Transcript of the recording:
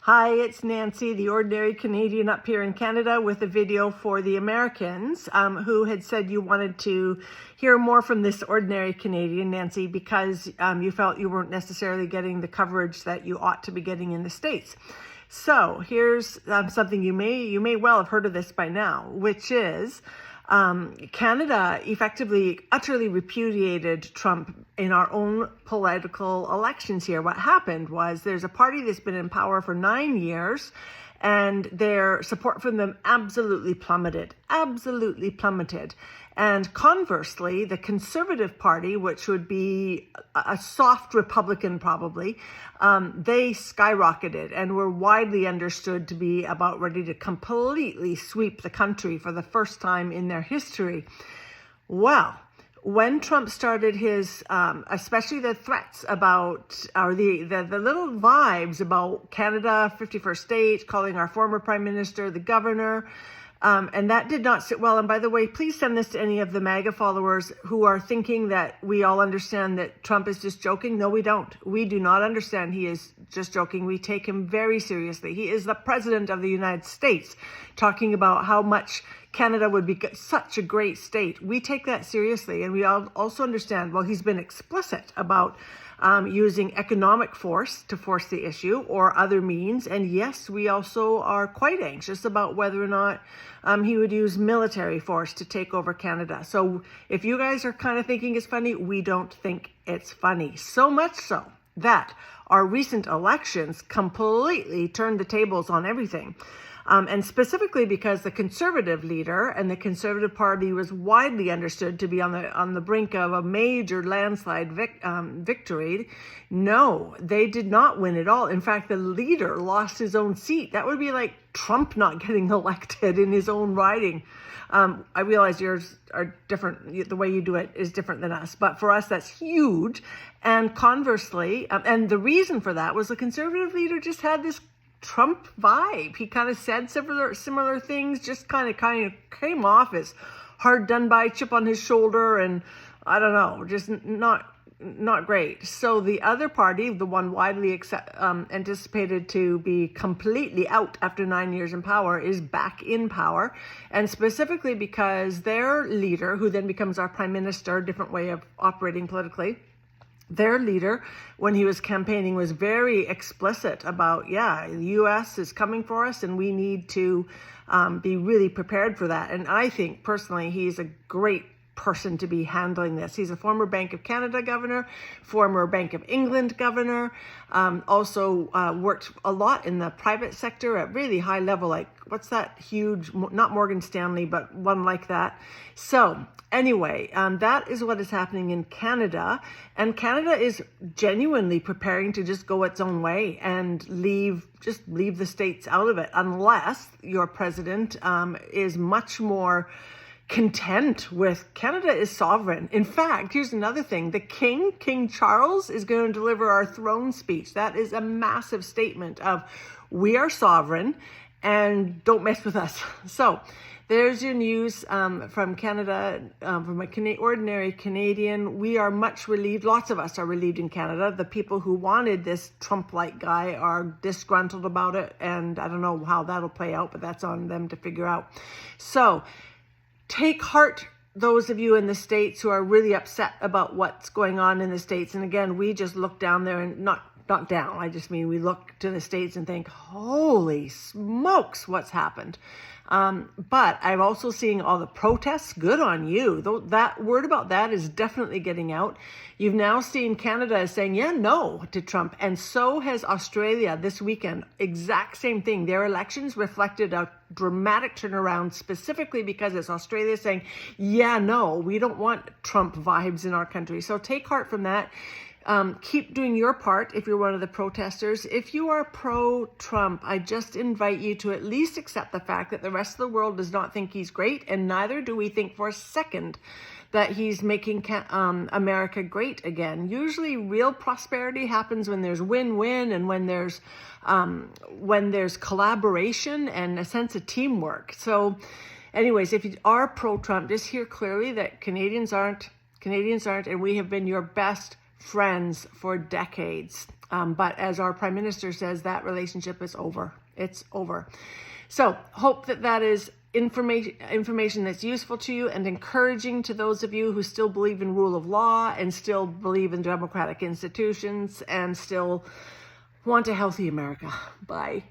Hi, it's Nancy, the ordinary Canadian up here in Canada with a video for the Americans who had said you wanted to hear more from this ordinary Canadian, Nancy, because you felt you weren't necessarily getting the coverage that you ought to be getting in the States. So here's something you may well have heard of this by now, which is Canada effectively utterly repudiated Trump in our own political elections here. What happened was there's a party that's been in power for 9 years, and their support from them absolutely plummeted. And conversely, the Conservative Party, which would be a soft Republican probably, they skyrocketed and were widely understood to be about ready to completely sweep the country for the first time in their history. Well, when Trump started his, especially the threats about, or the little vibes about Canada, 51st state, calling our former prime minister the governor, and that did not sit well. And by the way, please send this to any of the MAGA followers who are thinking that we all understand that Trump is just joking. No, we don't. We do not understand he is just joking. We take him very seriously. He is the president of the United States, talking about how much Canada would be such a great state. We take that seriously. And we also understand, well, he's been explicit about using economic force to force the issue or other means. And yes, we also are quite anxious about whether or not he would use military force to take over Canada. So if you guys are kind of thinking it's funny, we don't think it's funny. So much so that our recent elections completely turned the tables on everything. And specifically because the Conservative leader and the Conservative Party was widely understood to be on the brink of a major landslide victory. No, they did not win at all. In fact, the leader lost his own seat. That would be like Trump not getting elected in his own riding. I realize yours are different. The way you do it is different than us. But for us, that's huge. And conversely, and the reason for that was the Conservative leader just had this Trump vibe. He kind of said similar things, just kind of came off as hard done by, chip on his shoulder, and I don't know, just not great. So the other party, the one widely anticipated to be completely out after 9 years in power, is back in power, and specifically because their leader, who then becomes our prime minister, different way of operating politically, their leader, when he was campaigning, was very explicit about, the U.S. is coming for us and we need to be really prepared for that. And I think personally, he's a great person to be handling this. He's a former Bank of Canada governor, former Bank of England governor, also worked a lot in the private sector at really high level, like what's that huge, not Morgan Stanley, but one like that. So anyway, that is what is happening in Canada, and Canada is genuinely preparing to just go its own way and leave the states out of it, unless your president is much more content with Canada is sovereign. In fact, here's another thing. The King Charles, is going to deliver our throne speech. That is a massive statement of we are sovereign and don't mess with us. So there's your news from Canada, from an ordinary Canadian. We are much relieved. Lots of us are relieved in Canada. The people who wanted this Trump-like guy are disgruntled about it. And I don't know how that'll play out, but that's on them to figure out. So take heart, those of you in the States who are really upset about what's going on in the States. And again, we just look down there and not down. I just mean we look to the States and think, holy smokes, what's happened? But I'm also seeing all the protests. Good on you. Though that word about that is definitely getting out. You've now seen Canada saying, no to Trump. And so has Australia this weekend. Exact same thing. Their elections reflected a dramatic turnaround, specifically because it's Australia saying, no, we don't want Trump vibes in our country. So take heart from that. Keep doing your part if you're one of the protesters. If you are pro-Trump, I just invite you to at least accept the fact that the rest of the world does not think he's great, and neither do we think for a second that he's making America great again. Usually real prosperity happens when there's win-win and when there's collaboration and a sense of teamwork. So anyways, if you are pro-Trump, just hear clearly that Canadians aren't, and we have been your best friends for decades. But as our Prime Minister says, that relationship is over. It's over. So hope that is information that's useful to you and encouraging to those of you who still believe in rule of law and still believe in democratic institutions and still want a healthy America. Bye.